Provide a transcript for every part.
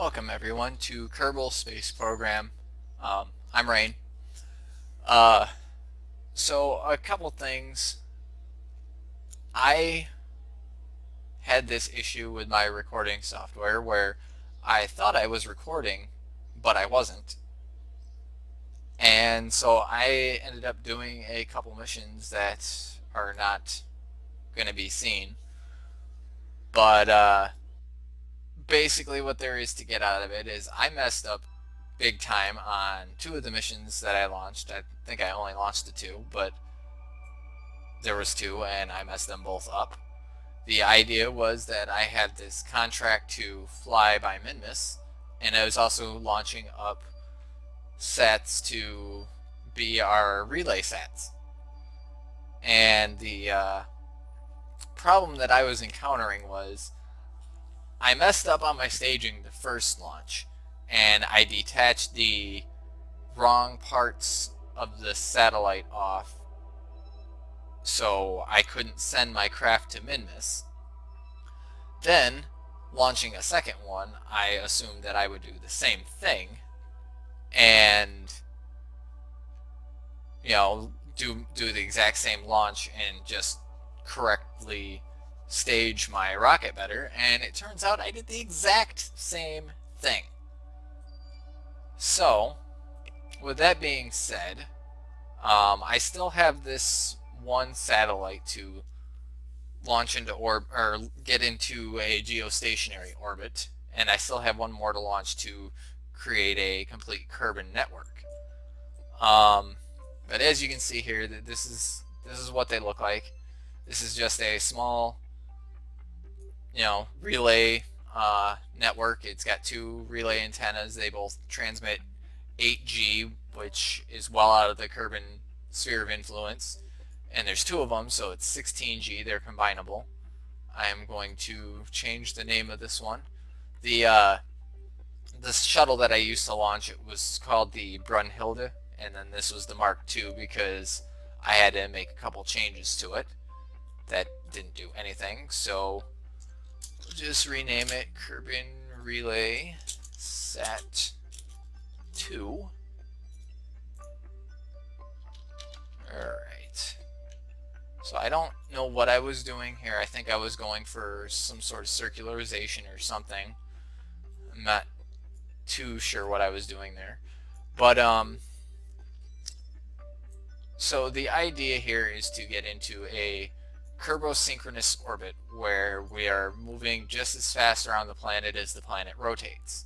Welcome everyone to Kerbal Space Program. I'm Rain. Uh, so a couple things. I had this issue with my recording software where I thought I was recording, but I wasn't. And so I ended up doing a couple missions that are not going to be seen. But basically what there is to get out of it is I messed up big time on two of the missions that I launched. I think I only launched the two, but there was two and I messed them both up. The idea was that I had this contract to fly by Minmus, and I was also launching up sats to be our relay sats. And the problem that I was encountering was I messed up on my staging the first launch, and I detached the wrong parts of the satellite off, so I couldn't send my craft to Minmus. Then, launching a second one, I assumed that I would do the same thing, and do the exact same launch and just correctly stage my rocket better, and it turns out I did the exact same thing. So, with that being said, I still have this one satellite to launch into or get into a geostationary orbit, and I still have one more to launch to create a complete Kerbin network. But as you can see here, this is what they look like. This is just a small, relay network. It's got two relay antennas. They both transmit 8G, which is well out of the Kerbin sphere of influence. And there's two of them, so it's 16G. They're combinable. I am going to change the name of this one. The shuttle that I used to launch, it was called the Brunhilde, and then this was the Mark II because I had to make a couple changes to it that didn't do anything. So we'll just rename it Kerbin Relay Sat 2. Alright. So I don't know what I was doing here. I think I was going for some sort of circularization or something. I'm not too sure what I was doing there. But so the idea here is to get into a kerbosynchronous orbit where we are moving just as fast around the planet as the planet rotates.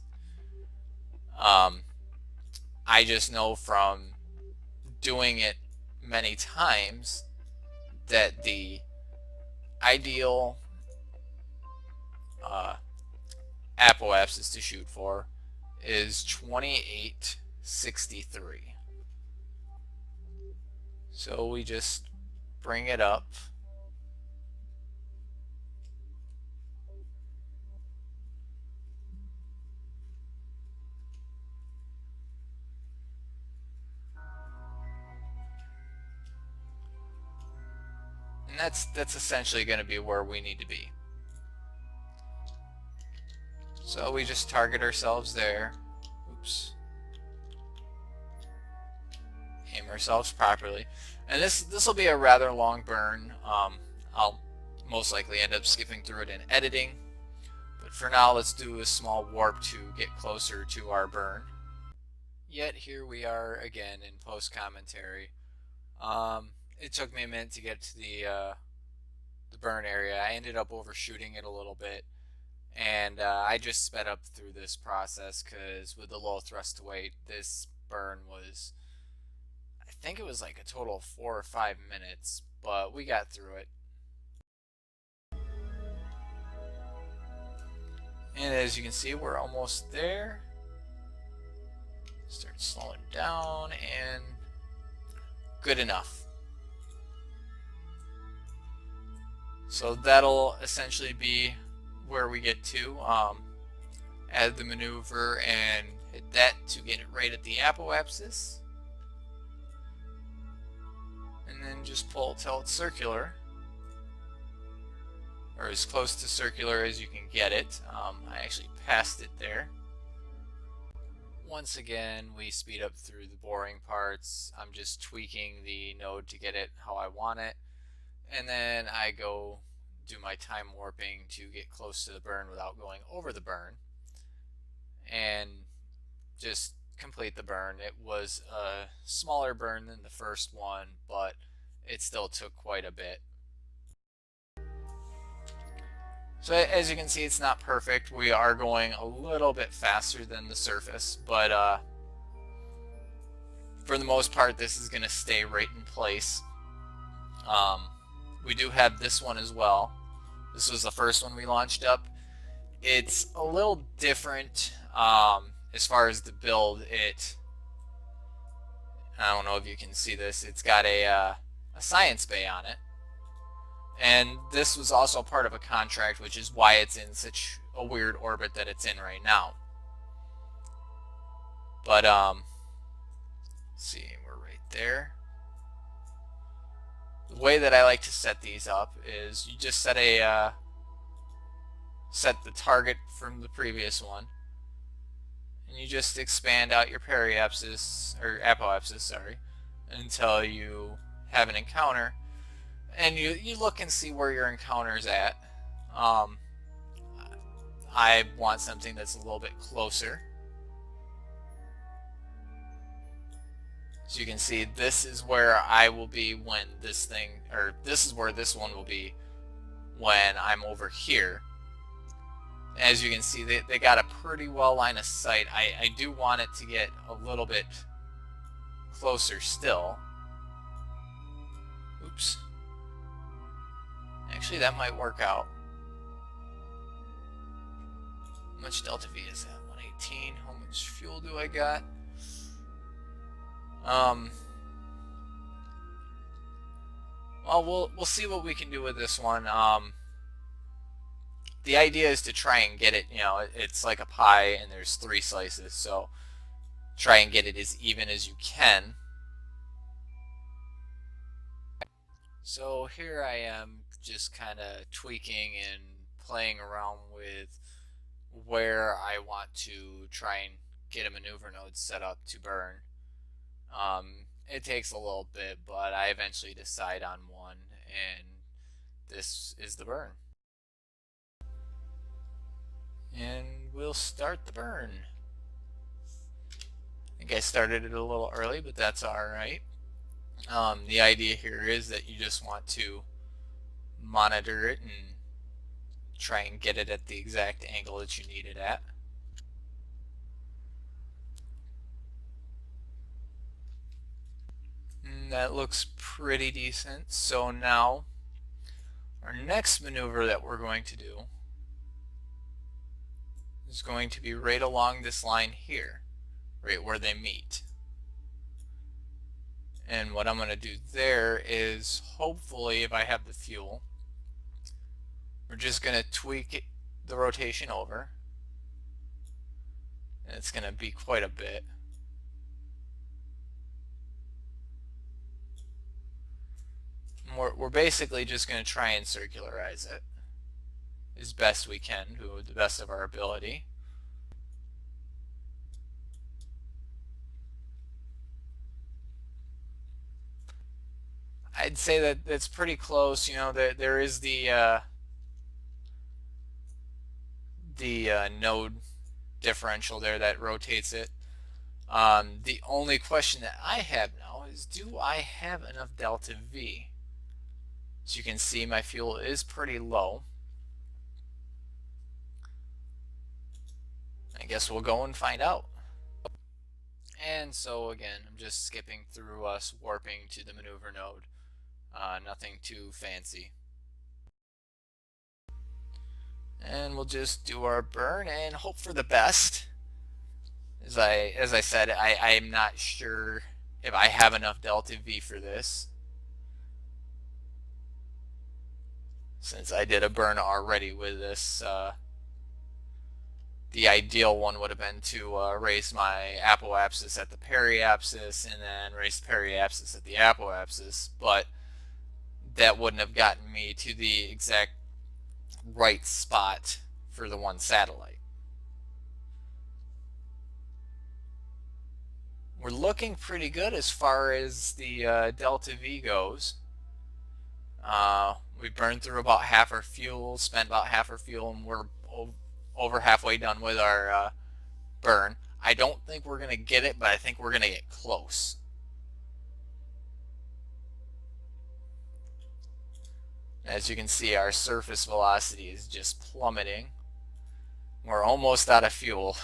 I just know from doing it many times that the ideal apoapsis to shoot for is 2863. So we just bring it up. And that's essentially going to be where we need to be. So we just target ourselves there. Oops. Aim ourselves properly. And this will be a rather long burn. I'll most likely end up skipping through it in editing. But for now, let's do a small warp to get closer to our burn. Yet here we are again in post-commentary. It took me a minute to get to the burn area. I ended up overshooting it a little bit. And I just sped up through this process because with the low thrust to weight, this burn was, I think it was like a total of 4 or 5 minutes, but we got through it. And as you can see, we're almost there. Start slowing down, and good enough. So that'll essentially be where we get to. Add the maneuver and hit that to get it right at the apoapsis. And then just pull till it's circular, or as close to circular as you can get it. I actually passed it there. once again, we speed up through the boring parts. I'm just tweaking the node to get it how I want it. And then I go do my time warping to get close to the burn without going over the burn. And just complete the burn. It was a smaller burn than the first one, but it still took quite a bit. So as you can see, it's not perfect. We are going a little bit faster than the surface, but for the most part, this is going to stay right in place. We do have this one as well. This was the first one we launched up. It's a little different as far as the build. I don't know if you can see this. It's got a science bay on it. And this was also part of a contract, which is why it's in such a weird orbit that it's in right now. But, let's see, we're right there. The way that I like to set these up is you just set the target from the previous one, and you just expand out your periapsis, or apoapsis, sorry, until you have an encounter. And you look and see where your encounter's at. I want something that's a little bit closer. So you can see this is where I will be when this thing, or this is where this one will be when I'm over here. As you can see, they got a pretty well line of sight. I do want it to get a little bit closer still. Oops. Actually, that might work out. How much delta V is that? 118. How much fuel do I got? Well, we'll see what we can do with this one. The idea is to try and get it, it's like a pie and there's 3 slices, so try and get it as even as you can. So here I am just kind of tweaking and playing around with where I want to try and get a maneuver node set up to burn. It takes a little bit, but I eventually decide on one, and this is the burn. And we'll start the burn. I think I started it a little early, but that's alright. The idea here is that you just want to monitor it and try and get it at the exact angle that you need it at. And that looks pretty decent. So now our next maneuver that we're going to do is going to be right along this line here, right where they meet. And what I'm going to do there is, hopefully, if I have the fuel, we're just going to tweak the rotation over. And it's going to be quite a bit. And we're basically just going to try and circularize it as best we can, to the best of our ability. I'd say that that's pretty close. There is the node differential there that rotates it. The only question that I have now is, do I have enough delta V? As you can see, my fuel is pretty low. I guess we'll go and find out. And so again, I'm just skipping through us warping to the maneuver node. Nothing too fancy. And we'll just do our burn and hope for the best. As I said, I'm not sure if I have enough delta V for this, since I did a burn already with this. The ideal one would have been to raise my apoapsis at the periapsis and then raise the periapsis at the apoapsis, but that wouldn't have gotten me to the exact right spot for the one satellite. we're looking pretty good as far as the Delta V goes. We burned through about half our fuel, spent about half our fuel, and we're over halfway done with our burn. I don't think we're going to get it, but I think we're going to get close. As you can see, our surface velocity is just plummeting. We're almost out of fuel.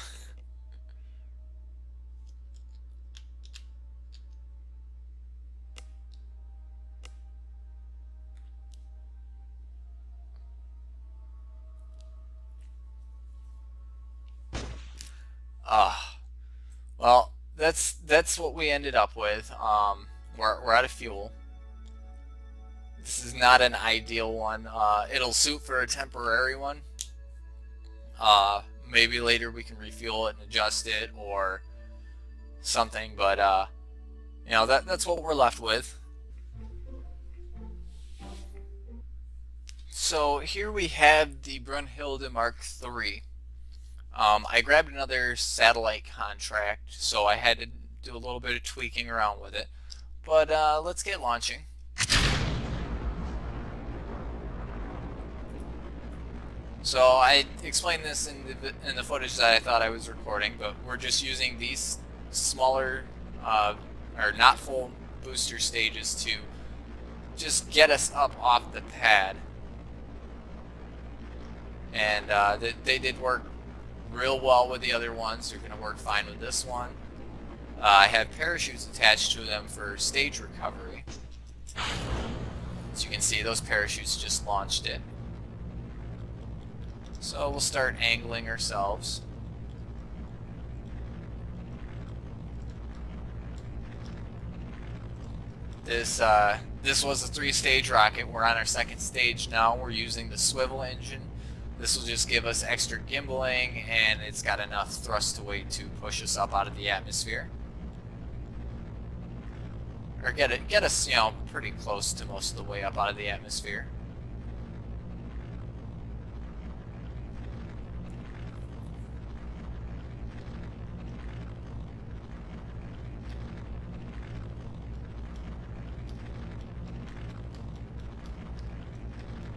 Well, that's what we ended up with. We're out of fuel. This is not an ideal one. It'll suit for a temporary one. Maybe later we can refuel it and adjust it or something, but you know, that's what we're left with. So here we have the Brunhilde Mark III. I grabbed another satellite contract, so I had to do a little bit of tweaking around with it. But let's get launching. So I explained this in the footage that I thought I was recording, but we're just using these smaller, or not full booster stages to just get us up off the pad. And they did work real well with the other ones. They're going to work fine with this one. I have parachutes attached to them for stage recovery. As you can see, those parachutes just launched it. So we'll start angling ourselves. This was a 3-stage rocket. We're on our 2nd stage now. We're using the swivel engine. This will just give us extra gimbaling, and it's got enough thrust to weight to push us up out of the atmosphere. Or get us, you know, pretty close to most of the way up out of the atmosphere.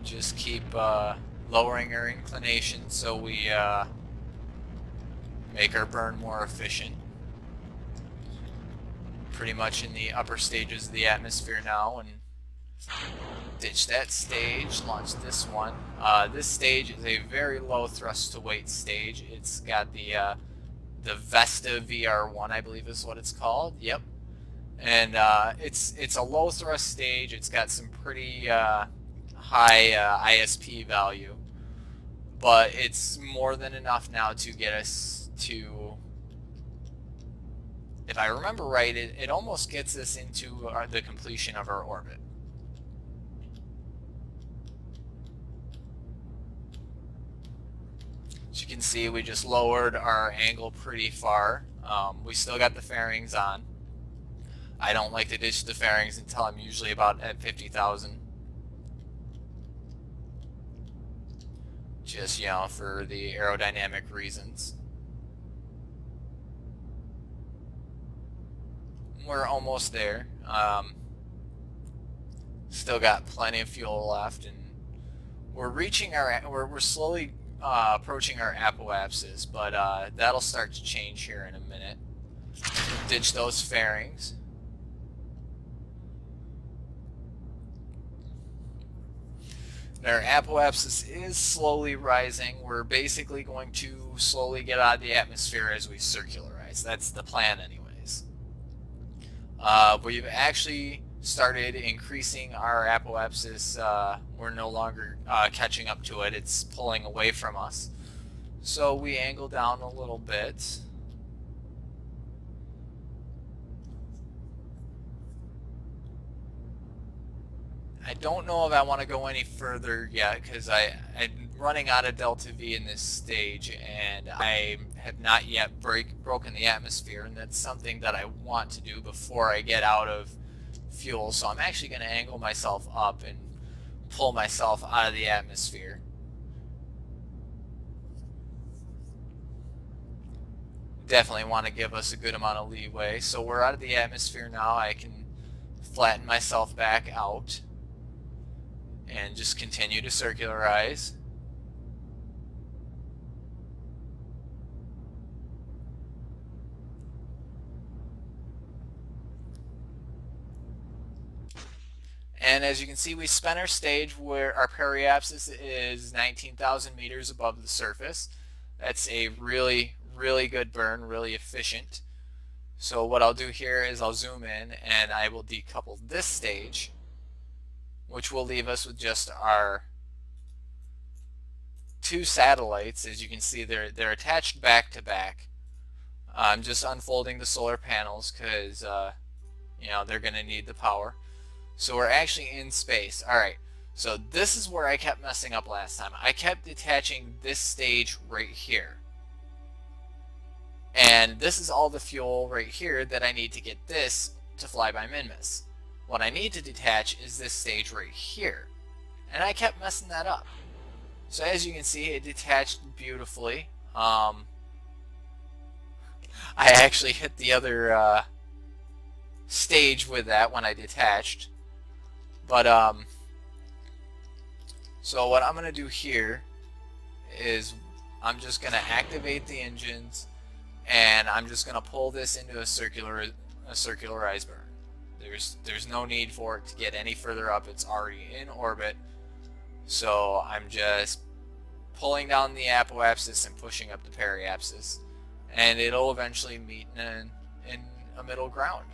Just keep lowering our inclination so we make our burn more efficient. Pretty much in the upper stages of the atmosphere now, and ditch that stage, launch this one. This stage is a very low thrust to weight stage. It's got the Vesta VR1, I believe is what it's called. Yep. And it's a low thrust stage. It's got some pretty high ISP value, but it's more than enough now to get us to, if I remember right, it almost gets us into the completion of our orbit. As you can see, we just lowered our angle pretty far. We still got the fairings on. I don't like to ditch the fairings until I'm usually about at 50,000. Just, you know, for the aerodynamic reasons. We're almost there. Still got plenty of fuel left, and we're reaching our, we're slowly approaching our apoapsis, but that'll start to change here in a minute. Ditch those fairings. Our apoapsis is slowly rising. We're basically going to slowly get out of the atmosphere as we circularize. That's the plan anyways. We've actually started increasing our apoapsis. We're no longer catching up to it. It's pulling away from us. So we angle down a little bit. I don't know if I want to go any further yet because I'm running out of Delta V in this stage, and I have not yet broken the atmosphere, and that's something that I want to do before I get out of fuel. So I'm actually going to angle myself up and pull myself out of the atmosphere. definitely want to give us a good amount of leeway. So we're out of the atmosphere now. I can flatten myself back out and just continue to circularize. And as you can see, we spent our stage where our periapsis is 19,000 meters above the surface. That's a really, really good burn, really efficient. So what I'll do here is I'll zoom in and I will decouple this stage, which will leave us with just our two satellites. As you can see, they're attached back to back. I'm just unfolding the solar panels because you know, they're going to need the power. So we're actually in space. Alright, so this is where I kept messing up last time. I kept detaching this stage right here. And this is all the fuel right here that I need to get this to fly by Minmus. What I need to detach is this stage right here. And I kept messing that up. So as you can see, it detached beautifully. I actually hit the other stage with that when I detached. But so what I'm going to do here is I'm just going to activate the engines, and I'm just going to pull this into a circularized burn. There's no need for it to get any further up. It's already in orbit. So I'm just pulling down the apoapsis and pushing up the periapsis, and it'll eventually meet in a middle ground.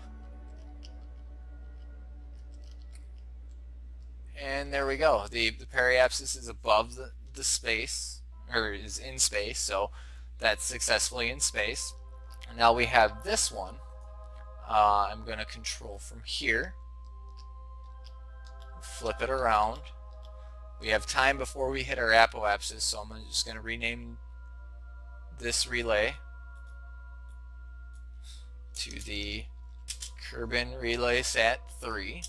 And there we go. The periapsis is above the space, or is in space, so that's successfully in space. And now we have this one. I'm going to control from here, flip it around. We have time before we hit our apoapsis, so I'm just going to rename this relay to the Kerbin Relay Sat 3.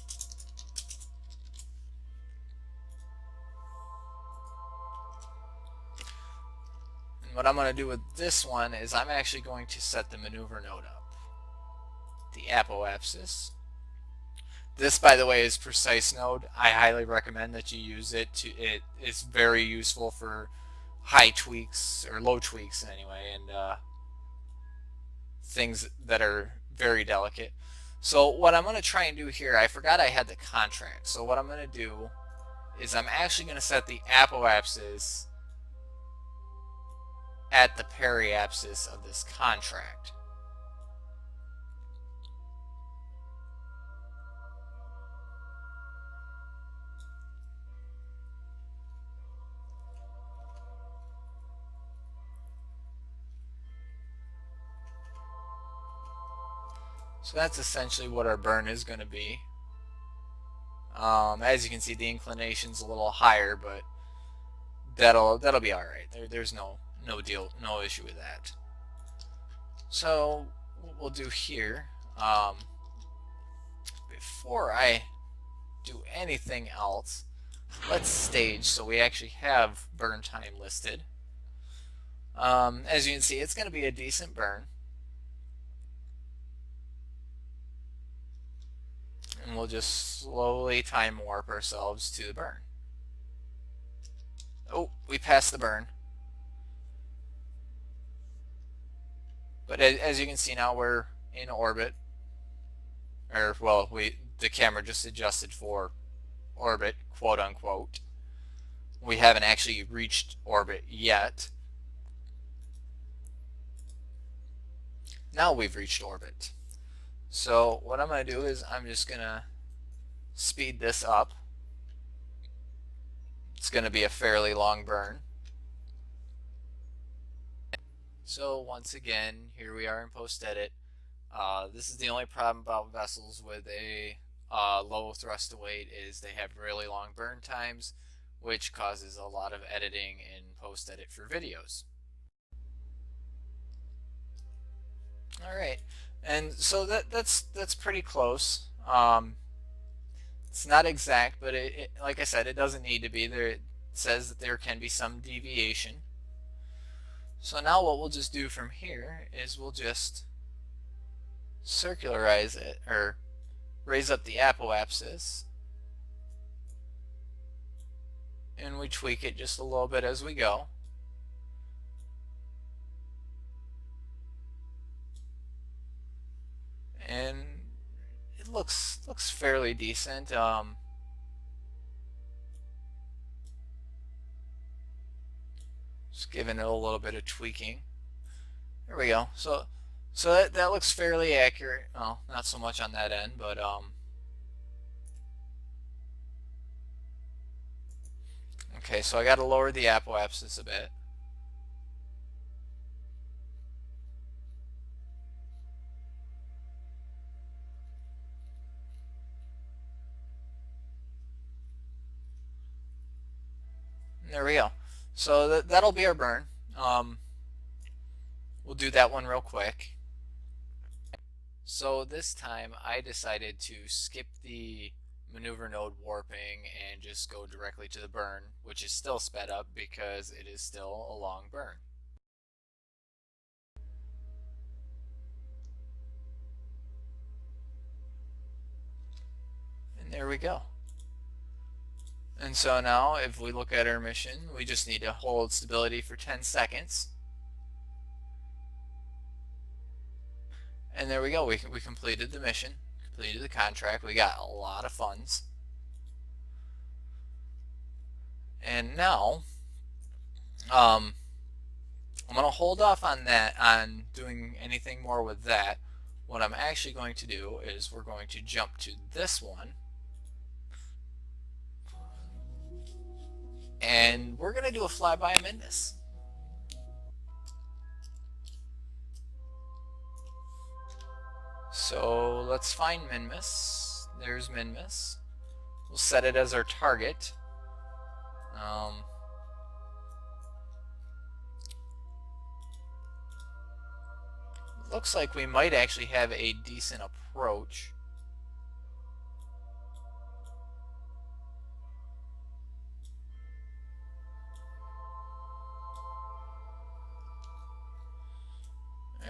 And what I'm going to do with this one is I'm actually going to set the maneuver node up. The apoapsis. This, by the way, is precise node. I highly recommend that you use it. It's very useful for high tweaks, or low tweaks anyway, and things that are very delicate. So what I'm going to try and do here, I forgot I had the contract. So what I'm going to do is I'm actually going to set the apoapsis at the periapsis of this contract. So that's essentially what our burn is going to be. As you can see, the inclination's a little higher, but that'll be all right. There's no issue with that. So what we'll do here, before I do anything else, let's stage so we actually have burn time listed. As you can see, it's going to be a decent burn. And we'll just slowly time warp ourselves to the burn. Oh, we passed the burn. But as you can see now, we're in orbit. Or, well, the camera just adjusted for orbit, quote unquote. We haven't actually reached orbit yet. Now we've reached orbit. So what I'm going to do is I'm just going to speed this up. It's going to be a fairly long burn. So once again, here we are in post-edit. This is the only problem about vessels with a low thrust to weight is they have really long burn times, which causes a lot of editing in post-edit for videos. Alright, and so that's pretty close. It's not exact, but like I said, it doesn't need to be. It says that there can be some deviation. So now what we'll just do from here is we'll just circularize it, or raise up the apoapsis, and we tweak it just a little bit as we go. And it looks fairly decent. Just giving it a little bit of tweaking. There we go. So that looks fairly accurate. Well, not so much on that end, but okay, so I got to lower the apoapsis a bit. And there we go. So that'll be our burn. We'll do that one real quick. So this time I decided to skip the maneuver node warping and just go directly to the burn, which is still sped up because it is still a long burn. And there we go. And so now if we look at our mission, we just need to hold stability for 10 seconds. And there we go. We completed the mission, completed the contract. We got a lot of funds. And now I'm going to hold off on that, on doing anything more with that. What I'm actually going to do is we're going to jump to this one. And we're going to do a flyby of Minmus. So let's find Minmus. There's Minmus. We'll set it as our target. Looks like we might actually have a decent approach.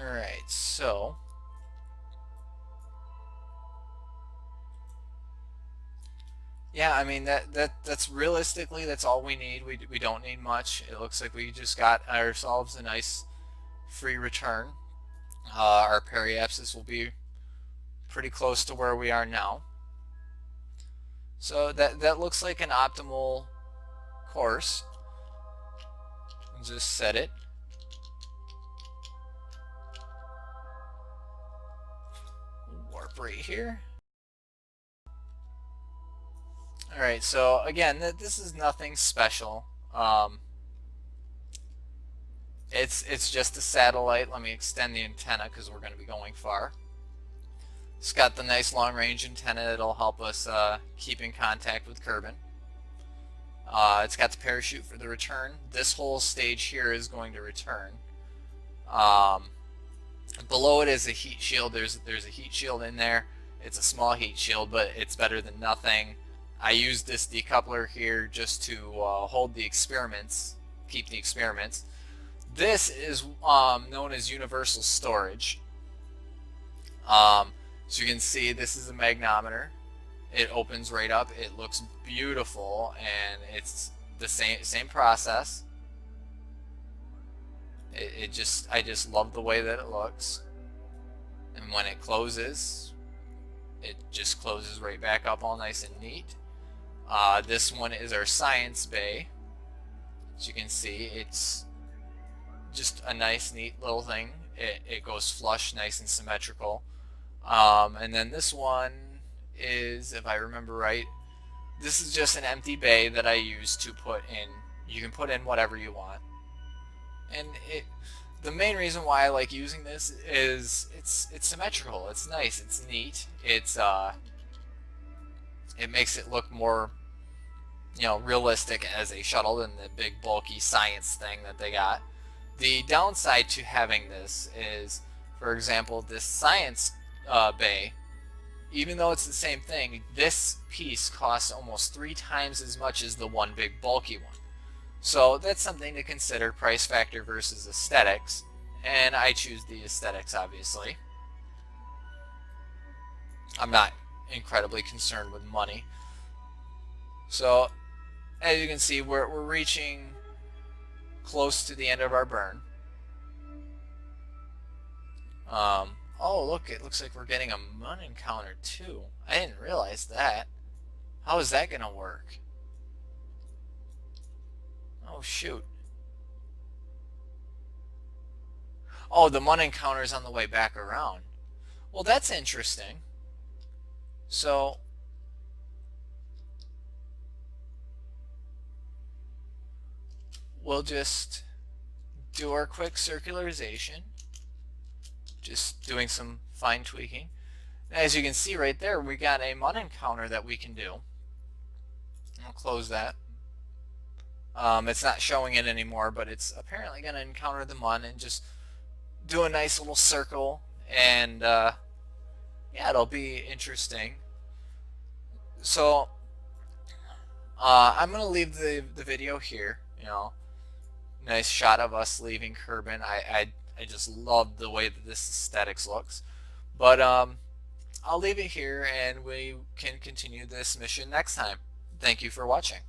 Alright, so yeah, I mean that's realistically that's all we need. We don't need much. It looks like we just got ourselves a nice free return. Our periapsis will be pretty close to where we are now. So that looks like an optimal course. We'll just set it. Warp right here. Alright, so again, this is nothing special. It's just a satellite. Let me extend the antenna because we're going to be going far. It's got the nice long-range antenna that'll help us keep in contact with Kerbin. It's got the parachute for the return. This whole stage here is going to return. Below it is a heat shield. There's a heat shield in there. It's a small heat shield, but it's better than nothing. I used this decoupler here just to hold the experiments, keep the experiments. This is known as universal storage. So you can see this is a magnometer. It opens right up. It looks beautiful, and it's the same process. I just love the way that it looks. And when it closes, it just closes right back up all nice and neat. This one is our science bay. As you can see, it's just a nice, neat little thing. It goes flush, nice and symmetrical. And then this one is, if I remember right, this is just an empty bay that I use to put in. You can put in whatever you want. And the main reason why I like using this is it's symmetrical. It's nice. It's neat. It makes it look more, realistic as a shuttle than the big bulky science thing that they got. The downside to having this is, for example, this science bay, even though it's the same thing, this piece costs almost 3 times as much as the one big bulky one. So that's something to consider, price factor versus aesthetics. And I choose the aesthetics, obviously. I'm not incredibly concerned with money. So as you can see, we're reaching close to the end of our burn. Oh, look, it looks like we're getting a mun encounter too. I didn't realize that. How is that going to work? Oh, shoot. Oh, the mun encounter is on the way back around. Well, that's interesting. So, we'll just do our quick circularization. Just doing some fine tweaking. As you can see right there, we got a mun encounter that we can do. I'll close that. It's not showing it anymore, but it's apparently going to encounter the mun and just do a nice little circle, and yeah, it'll be interesting. So I'm going to leave the video here. You know, nice shot of us leaving Kerbin. I just love the way that this aesthetics looks. But I'll leave it here, and we can continue this mission next time. Thank you for watching.